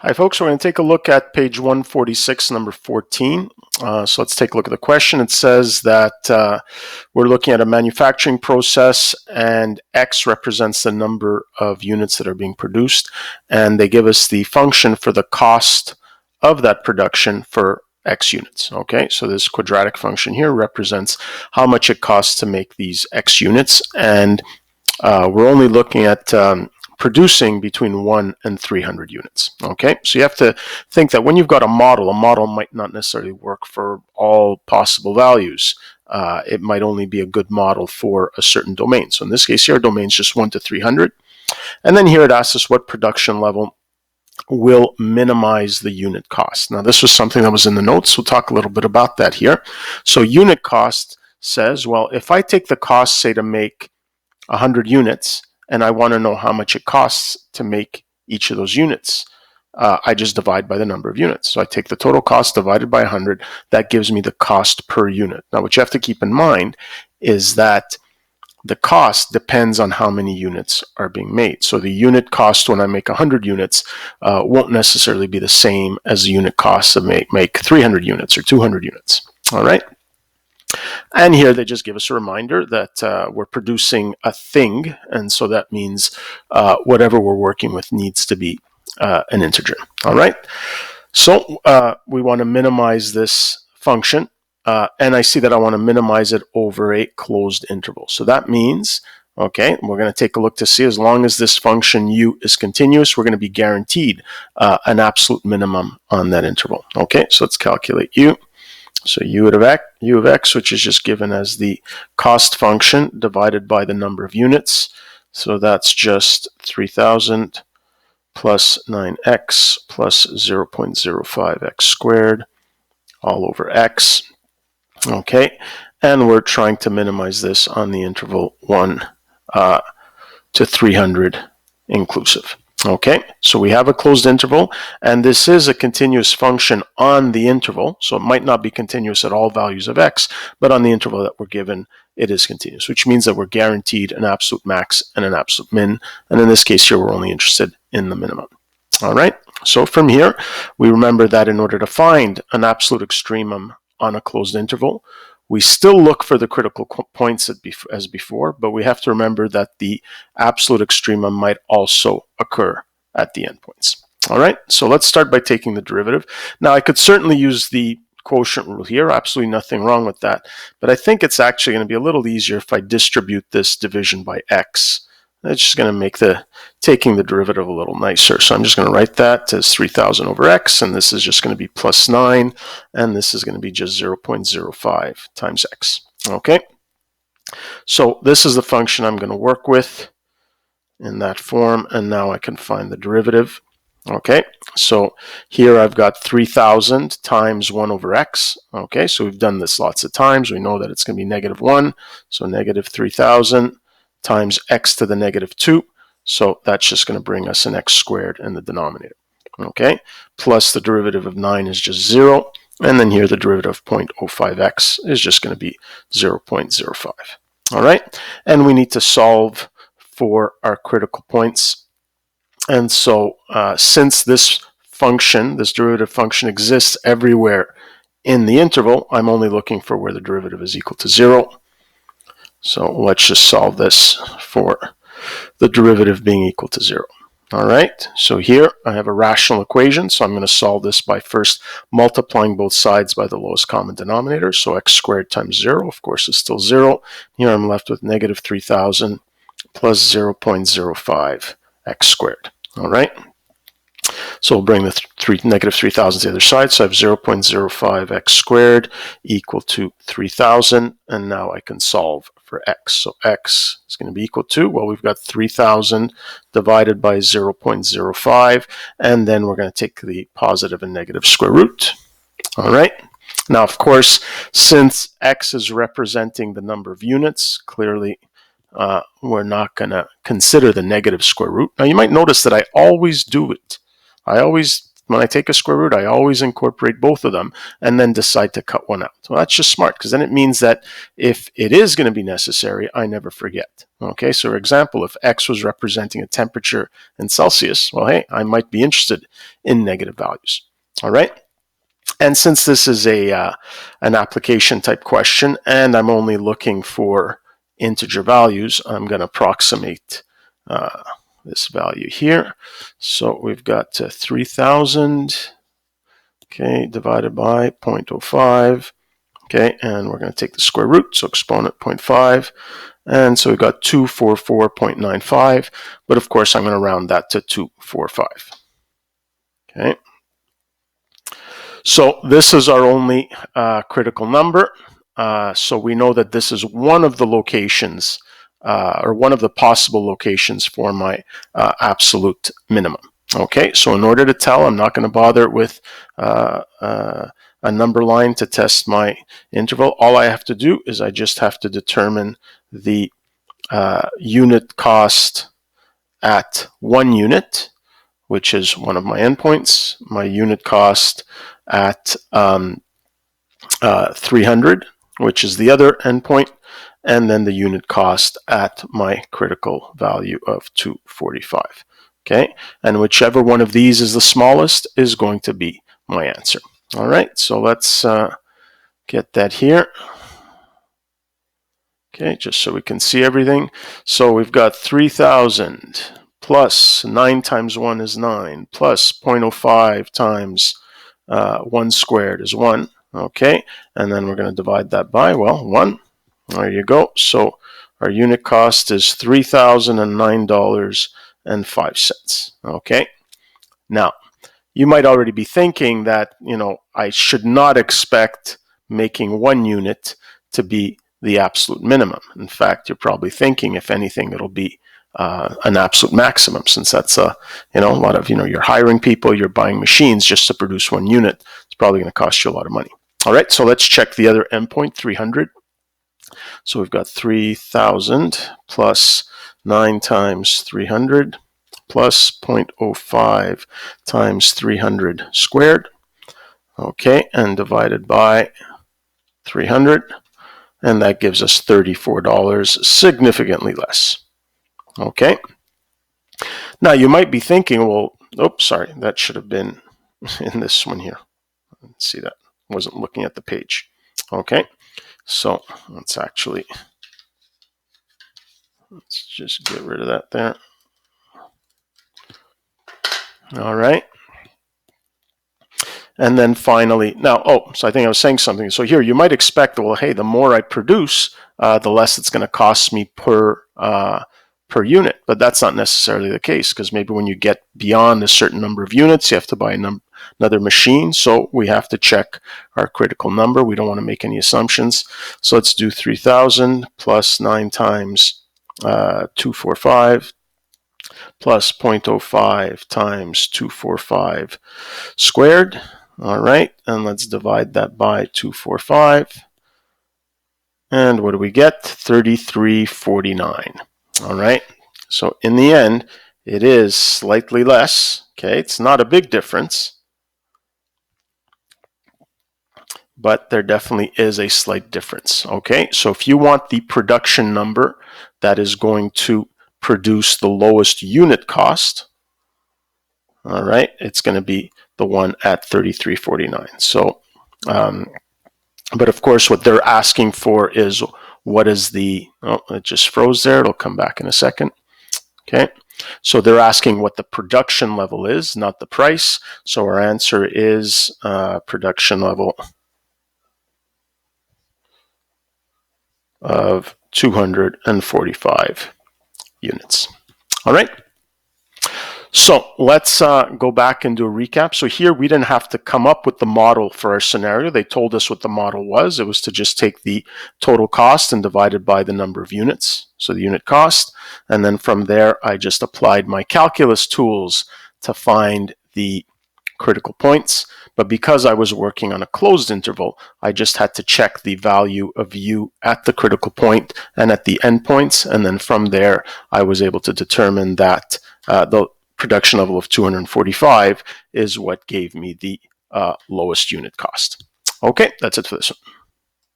Hi folks, we're going to take a look at page 146, number 14. So let's take a look at the question. It says that we're looking at a manufacturing process and X represents the number of units that are being produced, and they give us the function for the cost of that production for X units. Okay, so this quadratic function here represents how much it costs to make these X units, and we're only looking at producing between 1 and 300 units. Okay, so you have to think that when you've got a model might not necessarily work for all possible values. It might only be a good model for a certain domain. So in this case here, our domain is just 1 to 300. And then here it asks us what production level will minimize the unit cost. Now this was something that was in the notes. We'll talk a little bit about that here. So unit cost says, well, if I take the cost, say, to make 100 units, and I want to know how much it costs to make each of those units, I just divide by the number of units. So I take the total cost divided by 100. That gives me the cost per unit. Now, what you have to keep in mind is that the cost depends on how many units are being made. So the unit cost when I make 100 units won't necessarily be the same as the unit cost of make 300 units or 200 units. All right. And here they just give us a reminder that we're producing a thing, and so that means whatever we're working with needs to be an integer. All right. So we want to minimize this function, and I see that I want to minimize it over a closed interval. So that means, okay, we're going to take a look to see as long as this function u is continuous, we're going to be guaranteed an absolute minimum on that interval. Okay, so let's calculate u. So u of x, which is just given as the cost function divided by the number of units. So that's just 3,000 plus 9x plus 0.05x squared all over x. Okay, and we're trying to minimize this on the interval 1 to 300 inclusive. Okay, so we have a closed interval, and this is a continuous function on the interval, so it might not be continuous at all values of x, but on the interval that we're given, it is continuous, which means that we're guaranteed an absolute max and an absolute min, and in this case here, we're only interested in the minimum. All right, so from here, we remember that in order to find an absolute extremum on a closed interval, we still look for the critical points as before, but we have to remember that the absolute extremum might also occur at the endpoints. All right, so let's start by taking the derivative. Now, I could certainly use the quotient rule here, absolutely nothing wrong with that, but I think it's actually going to be a little easier if I distribute this division by x. That's just going to make taking the derivative a little nicer. So I'm just going to write that as 3,000 over x, and this is just going to be plus 9, and this is going to be just 0.05 times x. Okay, so this is the function I'm going to work with in that form, and now I can find the derivative. Okay, so here I've got 3,000 times 1 over x. Okay, so we've done this lots of times. We know that it's going to be negative 1, so negative 3,000 times x to the negative 2. So that's just going to bring us an x squared in the denominator. Okay, plus the derivative of 9 is just 0. And then here the derivative of 0.05x is just going to be 0.05. All right, and we need to solve for our critical points. And so since this function, this derivative function exists everywhere in the interval, I'm only looking for where the derivative is equal to 0. So let's just solve this for the derivative being equal to 0. All right, so here I have a rational equation, so I'm going to solve this by first multiplying both sides by the lowest common denominator. So x squared times 0, of course, is still 0. Here I'm left with negative 3,000 plus 0.05 x squared. All right, so we'll bring the negative 3,000 to the other side. So I have 0.05 x squared equal to 3,000, and now I can solve for x. So x is going to be equal to, well, we've got 3,000 divided by 0.05, and then we're going to take the positive and negative square root. All right. Now, of course, since x is representing the number of units, clearly we're not going to consider the negative square root. Now, you might notice that I always do it. I always when I take a square root, I always incorporate both of them and then decide to cut one out. Well, that's just smart, because then it means that if it is going to be necessary, I never forget. Okay, so for example, if X was representing a temperature in Celsius, well, hey, I might be interested in negative values. All right. And since this is an application type question and I'm only looking for integer values, I'm going to approximate this value here. So we've got 3,000, okay, divided by 0.05, okay, and we're going to take the square root, so exponent 0.5, and so we've got 244.95, but of course I'm going to round that to 245, okay. So this is our only critical number. So we know that this is one of the locations or one of the possible locations for my absolute minimum. Okay, so in order to tell, I'm not going to bother with a number line to test my interval. All I have to do is I just have to determine the unit cost at 1 unit, which is one of my endpoints, my unit cost at 300, which is the other endpoint, and then the unit cost at my critical value of 245. Okay, and whichever one of these is the smallest is going to be my answer. All right, so let's get that here. Okay, just so we can see everything. So we've got 3,000 plus 9 times 1 is 9, plus 0.05 times 1 squared is 1. Okay, and then we're going to divide that by, well, 1. There you go. So our unit cost is $3,009.05. Okay, now you might already be thinking that, you know, I should not expect making 1 unit to be the absolute minimum. In fact, you're probably thinking, if anything, it'll be an absolute maximum, since that's a lot of, you're hiring people, you're buying machines just to produce 1 unit. It's probably going to cost you a lot of money. All right, so let's check the other endpoint, 300. So we've got 3,000 plus 9 times 300 plus 0.05 times 300 squared. Okay, and divided by 300. And that gives us $34, significantly less. Okay. Now you might be thinking, well, oops, sorry, that should have been in this one here. Let's see that. I wasn't looking at the page. Okay. So let's just get rid of that there. All right. And then finally, now, so I think I was saying something. So here you might expect, well, hey, the more I produce, the less it's going to cost me per unit. But that's not necessarily the case, because maybe when you get beyond a certain number of units, you have to buy another machine. So we have to check our critical number. We don't want to make any assumptions. So let's do 3,000 plus 9 times 245 plus 0.05 times 245 squared. All right, and let's divide that by 245. And what do we get? 33.49. All right, so in the end, it is slightly less. Okay, it's not a big difference, but there definitely is a slight difference. Okay, so if you want the production number that is going to produce the lowest unit cost, all right, it's going to be the one at 33.49. So, but of course, what they're asking for is what is the, it just froze there. It'll come back in a second. Okay, so they're asking what the production level is, not the price. So our answer is production level of 245 units. All right. So let's go back and do a recap. So here we didn't have to come up with the model for our scenario. They told us what the model was. It was to just take the total cost and divide it by the number of units, so the unit cost. And then from there, I just applied my calculus tools to find the critical points. But because I was working on a closed interval, I just had to check the value of u at the critical point and at the endpoints. And then from there, I was able to determine that the production level of 245 is what gave me the lowest unit cost. Okay, that's it for this one.